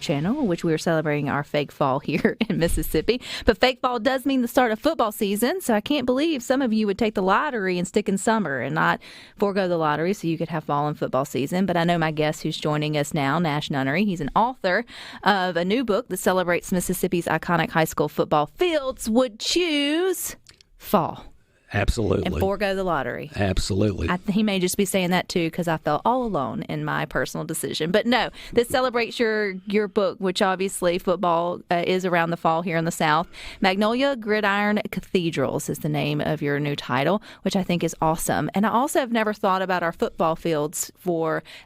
channel, which we are celebrating our fake fall here in Mississippi. But fake fall does mean the start of football season, so I can't believe some of you would take the lottery and stick in summer and not forego the lottery so you could have fall and football season. But I know my guest who's joining us now, Nash Nunnery. He's an author of a new book that celebrates Mississippi's iconic high school football fields, would choose fall. Absolutely. And forego the lottery. Absolutely. He may just be saying that, too, because I felt all alone in my personal decision. But no, this celebrates your book, which obviously football is around the fall here in the South. Magnolia Gridiron Cathedrals is the name of your new title, which I think is awesome. And I also have never thought about our football fields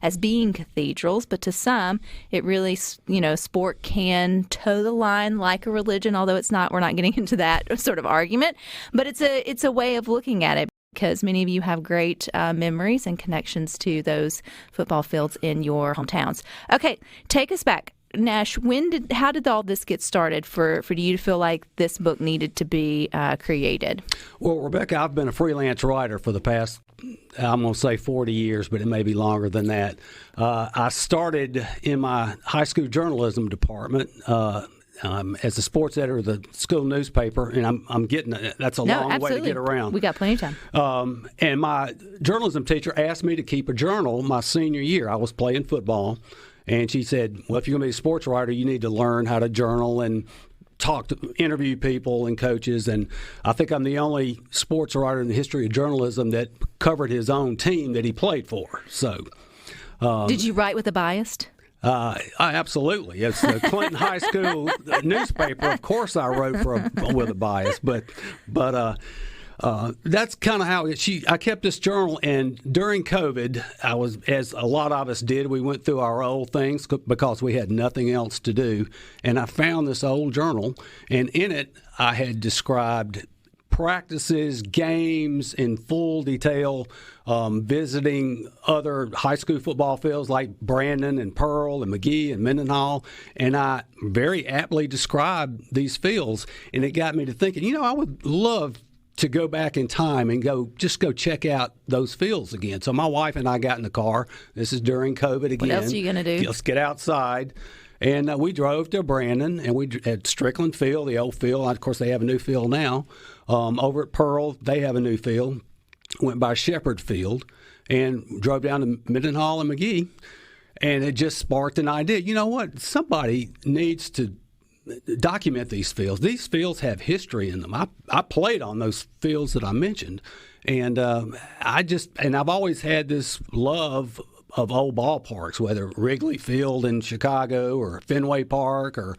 as being cathedrals, but to some, it really, sport can toe the line like a religion, although it's not. We're not getting into that sort of argument. But it's a way of looking at it, because many of you have great memories and connections to those football fields in your hometowns. Okay, take us back. Nash, how did all this get started for you to feel like this book needed to be created? Well, Rebecca, I've been a freelance writer for the past, I'm going to say 40 years, but it may be longer than that. I started in my high school journalism department as a sports editor of the school newspaper, and I'm getting that's a long way to get around. We got plenty of time. And my journalism teacher asked me to keep a journal my senior year. I was playing football, and she said, well, if you're going to be a sports writer, you need to learn how to journal and interview people and coaches. And I think I'm the only sports writer in the history of journalism that covered his own team that he played for. So, did you write with a bias? Absolutely. It's the Clinton High School newspaper. Of course, I wrote with a bias, but that's kind of how I kept this journal. And during COVID, I was, as a lot of us did, we went through our old things because we had nothing else to do. And I found this old journal, and in it, I had described practices, games in full detail, visiting other high school football fields like Brandon and Pearl and McGee and Mendenhall, and I very aptly described these fields, and it got me to thinking, I would love to go back in time and go check out those fields again. So my wife and I got in the car. This is during COVID again. What else are you going to do? Let's get outside. And we drove to Brandon, and we at Strickland Field, the old field. Of course, they have a new field now. Over at Pearl, they have a new field. Went by Shepherd Field and drove down to Mendenhall and McGee, and it just sparked an idea. You know what? Somebody needs to document these fields. These fields have history in them. I played on those fields that I mentioned, and I've always had this love of old ballparks, whether Wrigley Field in Chicago or Fenway Park or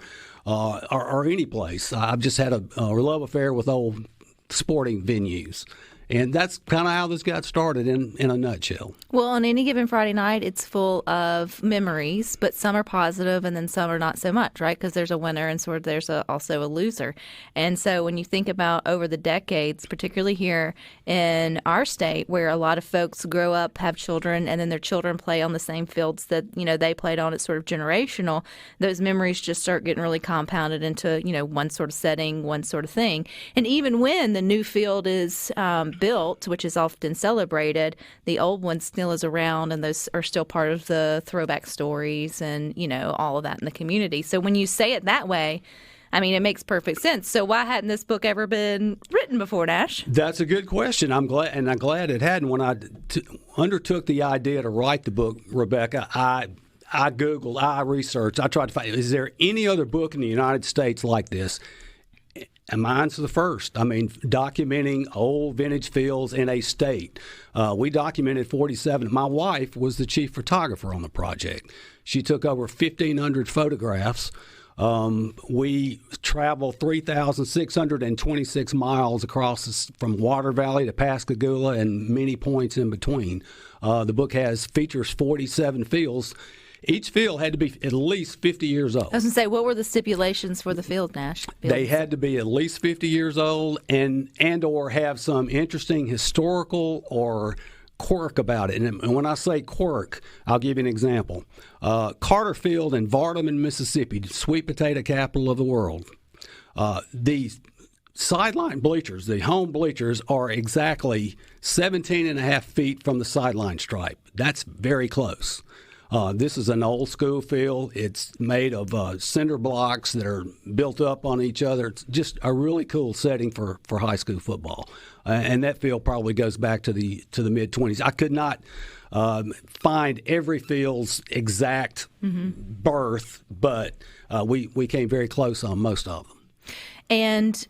any place. I've just had a love affair with old sporting venues. And that's kind of how this got started in a nutshell. Well, on any given Friday night, it's full of memories, but some are positive and then some are not so much, right? Because there's a winner and sort of there's also a loser. And so when you think about over the decades, particularly here in our state, where a lot of folks grow up, have children, and then their children play on the same fields that, they played on, it's sort of generational, those memories just start getting really compounded into, one sort of setting, one sort of thing. And even when the new field is built, which is often celebrated, the old one still is around, and those are still part of the throwback stories and, all of that in the community. So when you say it that way, it makes perfect sense. So why hadn't this book ever been written before, Nash? That's a good question. I'm glad it hadn't. When I undertook the idea to write the book, Rebecca, I Googled, I researched, I tried to find, is there any other book in the United States like this? And mine's the first. Documenting old vintage fields in a state. We documented 47. My wife was the chief photographer on the project. She took over 1,500 photographs. We traveled 3,626 miles across from Water Valley to Pascagoula and many points in between. The book features 47 fields. Each field had to be at least 50 years old. I was going to say, what were the stipulations for the field, Nash? They had to be at least 50 years old and or have some interesting historical or quirk about it. And when I say quirk, I'll give you an example. Carter Field in Vardaman, Mississippi, the sweet potato capital of the world. The sideline bleachers, the home bleachers, are exactly 17 and a half feet from the sideline stripe. That's very close. This is an old school field. It's made of cinder blocks that are built up on each other. It's just a really cool setting for high school football. And that field probably goes back to the mid-20s. I could not find every field's exact birth, but we came very close on most of them. And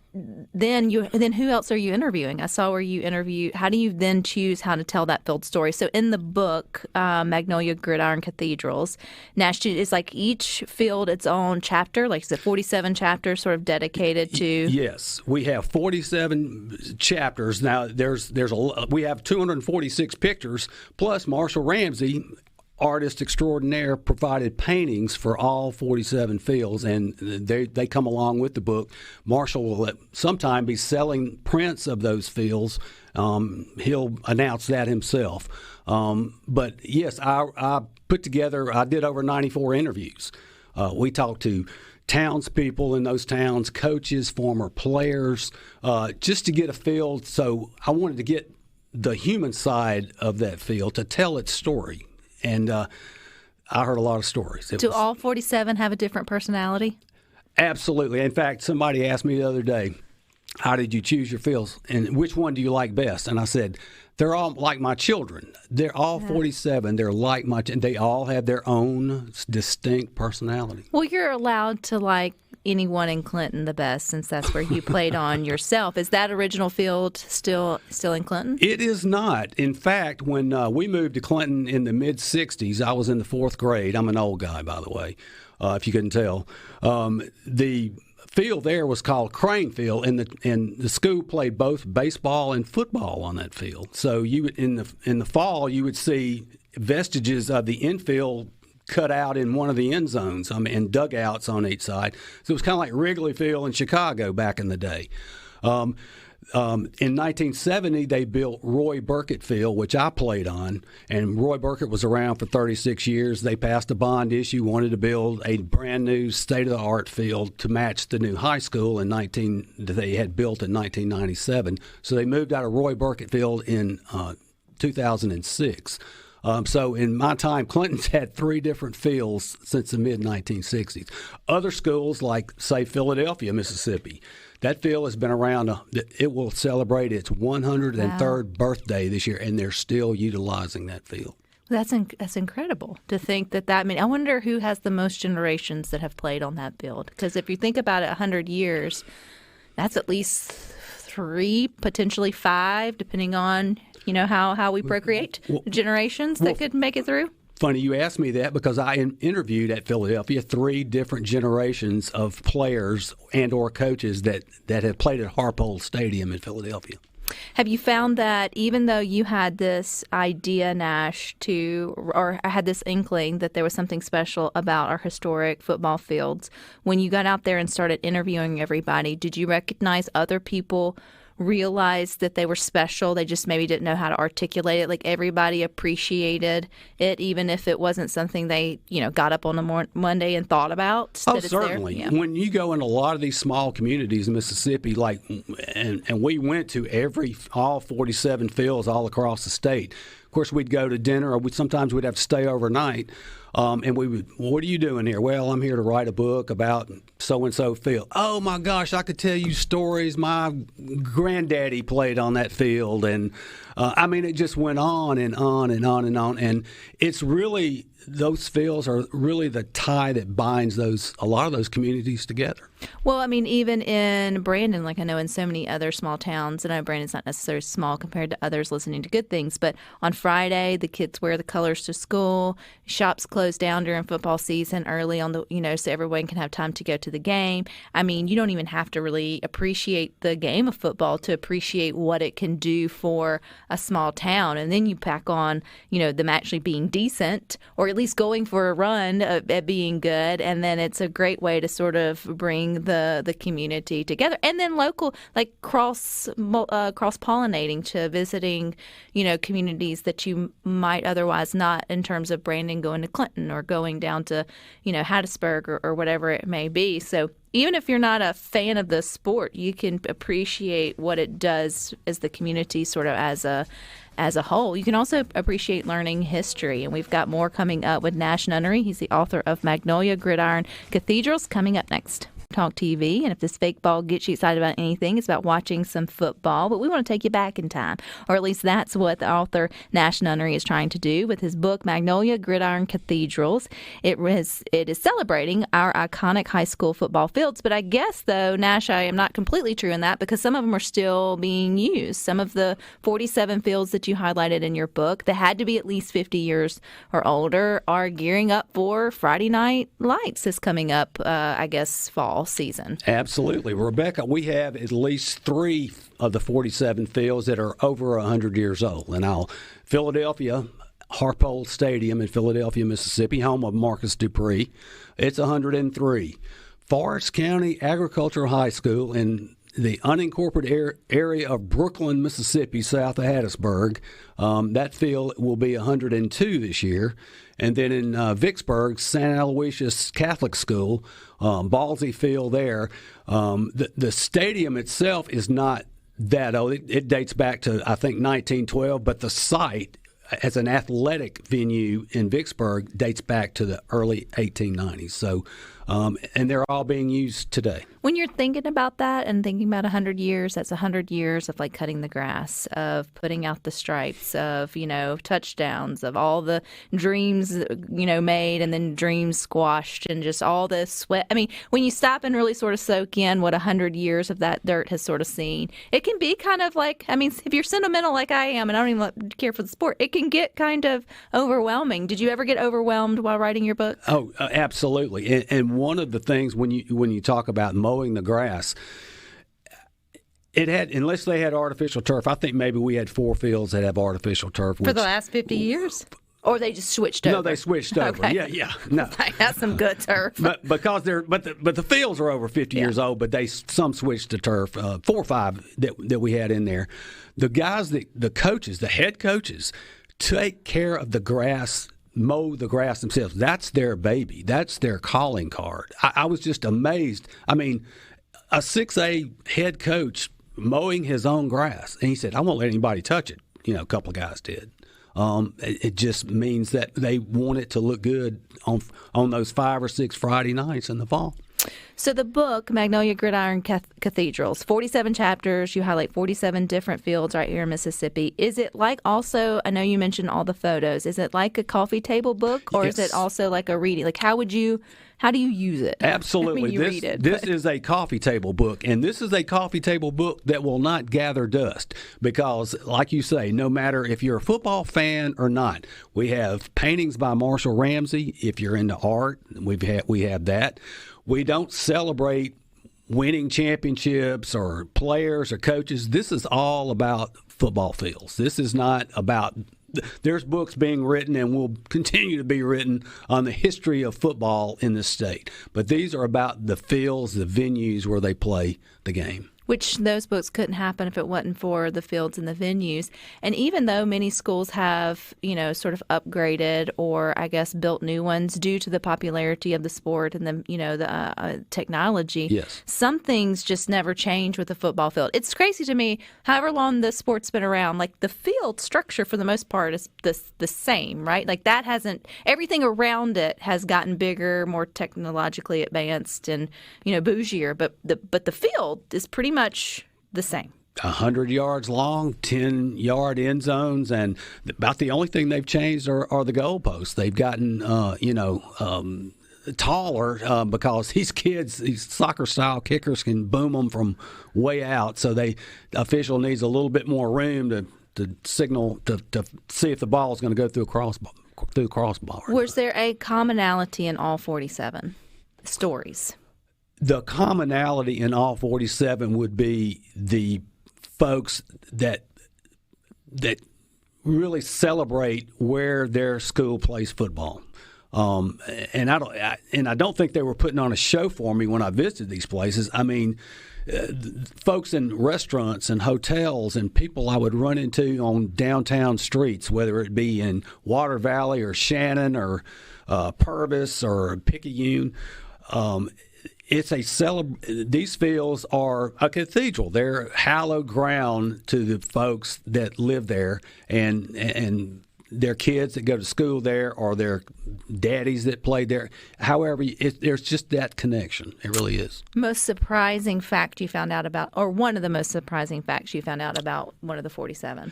then who else are you interviewing? I saw where you interview. How do you then choose how to tell that field story? So in the book, Magnolia Gridiron Cathedrals, Nash is like each field its own chapter. Like is it 47 chapters, sort of dedicated to? Yes, we have 47 chapters. Now we have 246 pictures plus Marshall Ramsey, artist extraordinaire, provided paintings for all 47 fields, and they come along with the book. Marshall will sometime be selling prints of those fields. He'll announce that himself. But yes, I did over 94 interviews. We talked to townspeople in those towns, coaches, former players, just to get a feel. So I wanted to get the human side of that field to tell its story. And I heard a lot of stories. Do all 47 have a different personality? Absolutely. In fact, somebody asked me the other day, how did you choose your fields? And which one do you like best? And I said, they're all like my children. They're all 47. They're like and they all have their own distinct personality. Well, you're allowed to like anyone in Clinton the best, since that's where you played on yourself. Is that original field still in Clinton? It is not. In fact, when we moved to Clinton in the mid-'60s, I was in the 4th grade. I'm an old guy, by the way, if you couldn't tell. The field there was called Crane Field, and the school played both baseball and football on that field. So you in the fall, you would see vestiges of the infield cut out in one of the end zones, and dugouts on each side. So it was kind of like Wrigley Field in Chicago back in the day. In 1970, they built Roy Burkett Field, which I played on, and Roy Burkett was around for 36 years. They passed a bond issue, wanted to build a brand new state-of-the-art field to match the new high school that they had built in 1997. So they moved out of Roy Burkett Field in 2006. So in my time, Clinton's had 3 different fields since the mid-1960s. Other schools, like, say, Philadelphia, Mississippi, that field has been around. It will celebrate its 103rd birthday this year, and they're still utilizing that field. That's incredible to think that. I mean, I wonder who has the most generations that have played on that field. Because if you think about it, 100 years, that's at least 3, potentially 5, depending on how we procreate, generations that could make it through. Funny you asked me that, because I interviewed at Philadelphia 3 different generations of players and or coaches that have played at Harpole Stadium in Philadelphia. Have you found that even though you had this idea, Nash, or had this inkling that there was something special about our historic football fields, when you got out there and started interviewing everybody, did you recognize other people realized that they were special? They just maybe didn't know how to articulate it. Like everybody appreciated it, even if it wasn't something they, got up on a Monday and thought about. Oh, certainly. Yeah. When you go in a lot of these small communities in Mississippi, and we went to all 47 fields all across the state. Of course, we'd go to dinner, or sometimes we'd have to stay overnight. And we would, what are you doing here? Well, I'm here to write a book about so-and-so field. Oh, my gosh, I could tell you stories. My granddaddy played on that field. And, it just went on and on and on and on. And it's really, those fields are really the tie that binds a lot of those communities together. Well, even in Brandon, like I know in so many other small towns, and I know Brandon's not necessarily small compared to others listening to good things, but on Friday, the kids wear the colors to school, shops close down during football season early on so everyone can have time to go to the game. You don't even have to really appreciate the game of football to appreciate what it can do for a small town. And then you pack on, them actually being decent, or at least going for a run at being good. And then it's a great way to sort of bring the community together. And then local, like cross-pollinating to visiting, communities that you might otherwise not, in terms of Brandon going to Clinton or going down to, Hattiesburg or whatever it may be. So even if you're not a fan of the sport, you can appreciate what it does as the community, sort of as as a whole. You can also appreciate learning history, and we've got more coming up with Nash Nunnery. He's the author of Magnolia Gridiron Cathedrals, coming up next. Talk TV, and if this fake ball gets you excited about anything, it's about watching some football, but we want to take you back in time, or at least that's what the author Nash Nunnery is trying to do with his book Magnolia Gridiron Cathedrals. It is celebrating our iconic high school football fields, but I guess, though, Nash, I am not completely true in that, because some of them are still being used. Some of the 47 fields that you highlighted in your book that had to be at least 50 years or older are gearing up for Friday Night Lights this coming up, I guess, fall season. Absolutely. Rebecca, we have at least 3 of the 47 fields that are over 100 years old. And now, Philadelphia, Harpold Stadium in Philadelphia, Mississippi, home of Marcus Dupree, it's 103. Forest County Agricultural High School in the unincorporated area of Brooklyn, Mississippi, south of Hattiesburg, that field will be 102 this year. And then in Vicksburg, St. Aloysius Catholic School, Ballsy Field there. The stadium itself is not that old. It dates back to, I think, 1912, but the site as an athletic venue in Vicksburg dates back to the early 1890s. So, and they're all being used today. When you're thinking about that and thinking about 100 years, that's 100 years of like cutting the grass, of putting out the stripes, of, touchdowns, of all the dreams, made and then dreams squashed, and just all the sweat. I mean, when you stop and really sort of soak in what 100 years of that dirt has sort of seen, it can be kind of like, if you're sentimental like I am, and I don't even care for the sport, it can get kind of overwhelming. Did you ever get overwhelmed while writing your book? Oh, absolutely. And one of the things when you talk about mowing the grass, it had, unless they had artificial turf, I think maybe we had 4 fields that have artificial turf. For the last 50 years? Or they just switched over? No, they switched over. Okay. Yeah. No. That's some good turf. But the fields are over 50 years old, but some switched to turf, 4 or 5 that we had in there. The guys, the coaches, the head coaches, take care of the grass, mow the grass themselves. That's their baby. That's their calling card. I was just amazed. A 6A head coach mowing his own grass. And he said, I won't let anybody touch it. A couple of guys did. It just means that they want it to look good on those 5 or 6 Friday nights in the fall. So the book, Magnolia Gridiron Cathedrals, 47 chapters. You highlight 47 different fields right here in Mississippi. Is it like also, I know you mentioned all the photos, is it like a coffee table book, or Yes. is it also like a reading? Like how do you use it? Absolutely. You read it. This is a coffee table book, and this is a coffee table book that will not gather dust because, like you say, no matter if you're a football fan or not, we have paintings by Marshall Ramsey. If you're into art, we have that. We don't celebrate winning championships or players or coaches. This is all about football fields. This is not about – there's books being written and will continue to be written on the history of football in this state. But these are about the fields, the venues where they play the game. Which those books couldn't happen if it wasn't for the fields and the venues. And even though many schools have, sort of upgraded or I guess built new ones due to the popularity of the sport and the technology, yes, some things just never change with the football field. It's crazy to me, however long the sport's been around, like the field structure for the most part is the same, right? Like that hasn't, everything around it has gotten bigger, more technologically advanced and, bougier, but the field is pretty much the same. 100 yards long, 10-yard end zones, and about the only thing they've changed are the goalposts. They've gotten, taller because these soccer-style kickers can boom them from way out. So the official needs a little bit more room to signal to see if the ball is going to go through a crossbar. Was there a commonality in all 47 stories? The commonality in all 47 would be the folks that really celebrate where their school plays football. And I don't think they were putting on a show for me when I visited these places. Folks in restaurants and hotels and people I would run into on downtown streets, whether it be in Water Valley or Shannon or Purvis or Picayune, it's these fields are a cathedral. They're hallowed ground to the folks that live there, and their kids that go to school there, or their daddies that played there. However, there's just that connection. It really is. Most surprising fact you found out about, or one of the most surprising facts you found out about one of the 47?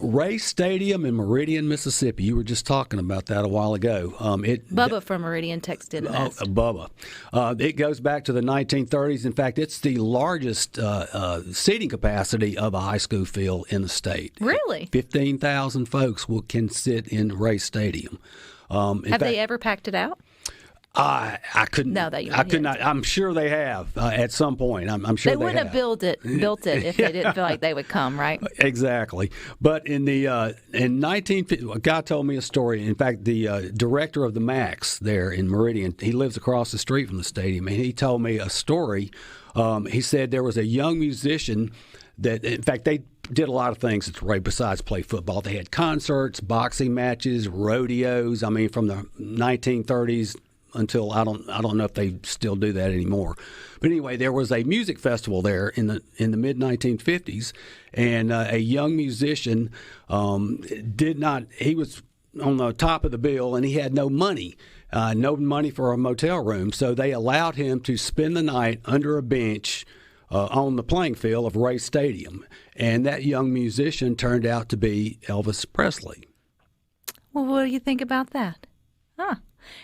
Ray Stadium in Meridian, Mississippi. You were just talking about that a while ago. Bubba from Meridian texted us. Bubba. It goes back to the 1930s. In fact, it's the largest seating capacity of a high school field in the state. Really? 15,000 folks can sit in Ray Stadium. Have they ever packed it out? I couldn't. No, that you I could not. I'm sure they have at some point. I'm sure they wouldn't have built it if they didn't feel like they would come, right? Exactly. But in 1950, a guy told me a story. In fact, the director of the Max there in Meridian, he lives across the street from the stadium, and he told me a story. He said there was a young musician that, in fact, they did a lot of things at Ray besides play football. They had concerts, boxing matches, rodeos. I mean, from the 1930s. Until I don't know if they still do that anymore, but anyway, there was a music festival there in the mid 1950s, and a young musician He was on the top of the bill, and he had no money for a motel room, so they allowed him to spend the night under a bench on the playing field of Ray Stadium, and that young musician turned out to be Elvis Presley. Well, what do you think about that? Huh.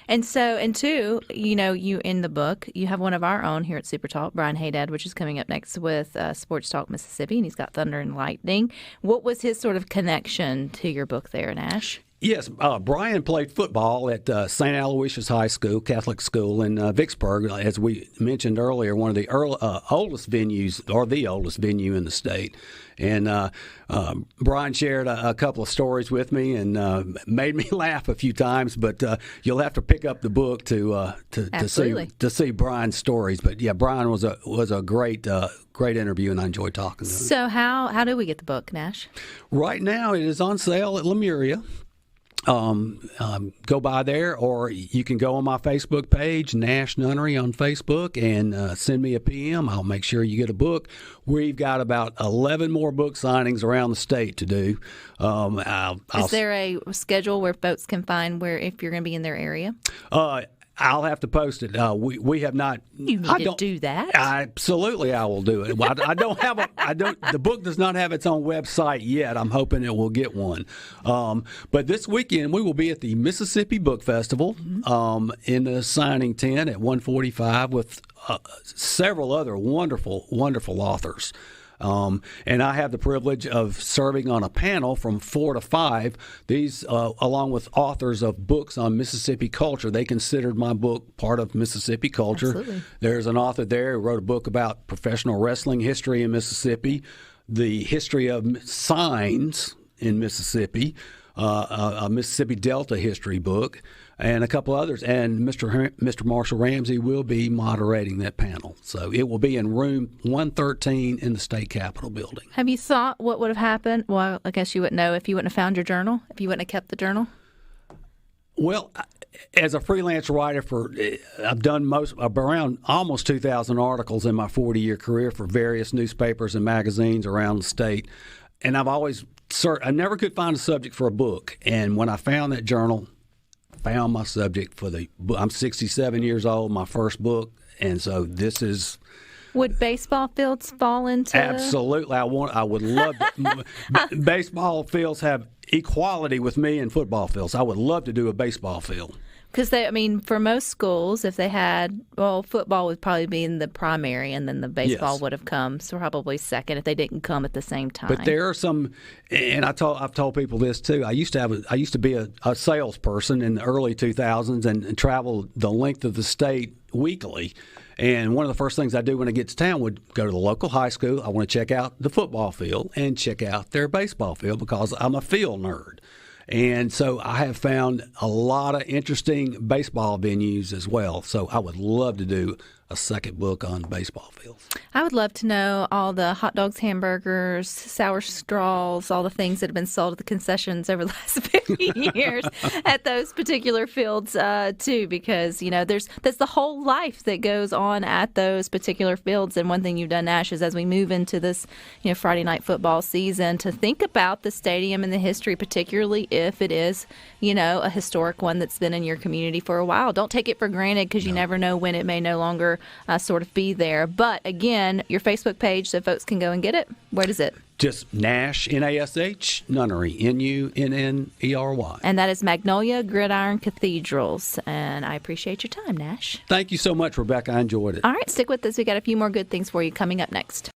And two, you in the book, you have one of our own here at SuperTalk, Brian Haydad, which is coming up next with Sports Talk Mississippi, and he's got Thunder and Lightning. What was his sort of connection to your book there, Nash? Yes, Brian played football at St. Aloysius High School, Catholic school in Vicksburg, as we mentioned earlier, one of the oldest venues, or the oldest venue in the state. And Brian shared a couple of stories with me and made me laugh a few times. But you'll have to pick up the book to see Brian's stories. But yeah, Brian was a great interview, and I enjoyed talking to him. So how do we get the book, Nash? Right now, it is on sale at Lemuria. Go by there, or you can go on my Facebook page, Nash Nunnery on Facebook, and send me a PM. I'll make sure you get a book. We've got about 11 more book signings around the state to do. Is there a schedule where folks can find if you're going to be in their area? I'll have to post it. We have not. You need to do that. Absolutely, I will do it. I don't have the book does not have its own website yet. I'm hoping it will get one. But this weekend we will be at the Mississippi Book Festival in the signing tent at 1:45 with several other wonderful authors. And I have the privilege of serving on a panel from 4 to 5. These, along with authors of books on Mississippi culture, they considered my book part of Mississippi culture. Absolutely. There's an author there who wrote a book about professional wrestling history in Mississippi, the history of signs in Mississippi, a Mississippi Delta history book, and a couple others. And Mr. Marshall Ramsey will be moderating that panel. So it will be in room 113 in the State Capitol building. Have you thought what would have happened? Well, I guess you wouldn't know if you wouldn't have found your journal, if you wouldn't have kept the journal? Well, as a freelance writer, I've done around almost 2,000 articles in my 40-year career for various newspapers and magazines around the state. And I never could find a subject for a book. And when I found that journal, found my subject for the book. I'm 67 years old, my first book, and so this is. Would baseball fields fall into? Absolutely, I would love to. Baseball fields have equality with me and football fields. I would love to do a baseball field. Because for most schools, if they had, football would probably be in the primary, and then the baseball would have come, so probably second if they didn't come at the same time. But there are some, and I've told people this too. I used to be a salesperson in the early 2000s and travel the length of the state weekly. And one of the first things I do when I get to town would go to the local high school. I want to check out the football field and check out their baseball field because I'm a field nerd. And so I have found a lot of interesting baseball venues as well. So I would love to do a second book on baseball fields. I would love to know all the hot dogs, hamburgers, sour straws, all the things that have been sold at the concessions over the last 50 years at those particular fields, too, because, that's the whole life that goes on at those particular fields. And one thing you've done, Nash, is as we move into this, Friday night football season, to think about the stadium and the history, particularly if it is, a historic one that's been in your community for a while. Don't take it for granted, because you never know when it may no longer sort of be there. But again, your Facebook page, so folks can go and get it. Where does it? Just Nash, Nash, Nunnery, Nunnery. And that is Magnolia Gridiron Cathedrals. And I appreciate your time, Nash. Thank you so much, Rebecca. I enjoyed it. All right, stick with us. We got a few more good things for you coming up next.